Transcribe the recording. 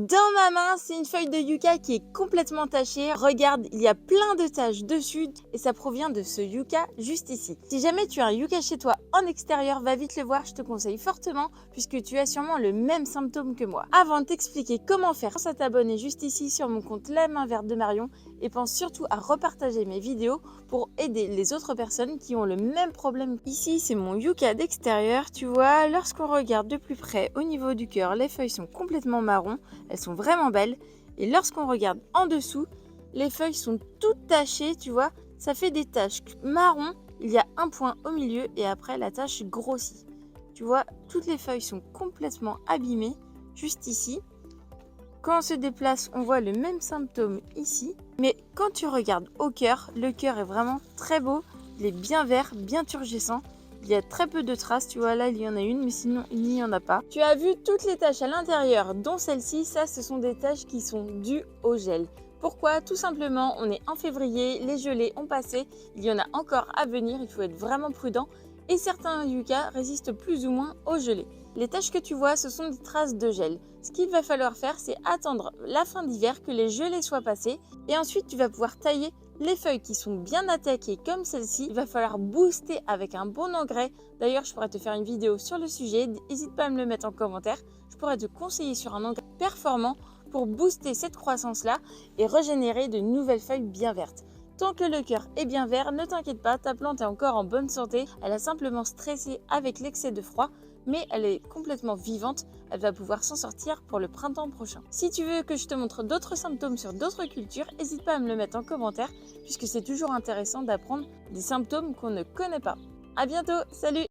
Dans ma main, c'est une feuille de yucca qui est complètement tachée. Regarde, il y a plein de taches dessus et ça provient de ce yucca juste ici. Si jamais tu as un yucca chez toi en extérieur, va vite le voir, je te conseille fortement puisque tu as sûrement le même symptôme que moi. Avant de t'expliquer comment faire, pense à t'abonner juste ici sur mon compte La Main Verte de Marion et pense surtout à repartager mes vidéos pour aider les autres personnes qui ont le même problème. Ici, c'est mon yucca d'extérieur. Tu vois, lorsqu'on regarde de plus près au niveau du cœur, les feuilles sont complètement marron. Elles sont vraiment belles. Et lorsqu'on regarde en dessous, les feuilles sont toutes tachées, tu vois. Ça fait des taches marron. Il y a un point au milieu et après la tache grossit. Tu vois, toutes les feuilles sont complètement abîmées, juste ici. Quand on se déplace, on voit le même symptôme ici. Mais quand tu regardes au cœur, le cœur est vraiment très beau. Il est bien vert, bien turgescent. Il y a très peu de traces, tu vois, là il y en a une, mais sinon il n'y en a pas. Tu as vu toutes les taches à l'intérieur, dont celle-ci, ça ce sont des taches qui sont dues au gel. Pourquoi? Tout simplement, on est en février, les gelées ont passé, il y en a encore à venir, il faut être vraiment prudent. Et certains yuccas résistent plus ou moins aux gelées. Les taches que tu vois, ce sont des traces de gel. Ce qu'il va falloir faire, c'est attendre la fin d'hiver, que les gelées soient passées, et ensuite tu vas pouvoir tailler les feuilles qui sont bien attaquées comme celle-ci. Il va falloir booster avec un bon engrais. D'ailleurs, je pourrais te faire une vidéo sur le sujet. N'hésite pas à me le mettre en commentaire. Je pourrais te conseiller sur un engrais performant pour booster cette croissance-là et régénérer de nouvelles feuilles bien vertes. Tant que le cœur est bien vert, ne t'inquiète pas, ta plante est encore en bonne santé. Elle a simplement stressé avec l'excès de froid, mais elle est complètement vivante. Elle va pouvoir s'en sortir pour le printemps prochain. Si tu veux que je te montre d'autres symptômes sur d'autres cultures, n'hésite pas à me le mettre en commentaire, puisque c'est toujours intéressant d'apprendre des symptômes qu'on ne connaît pas. À bientôt, salut!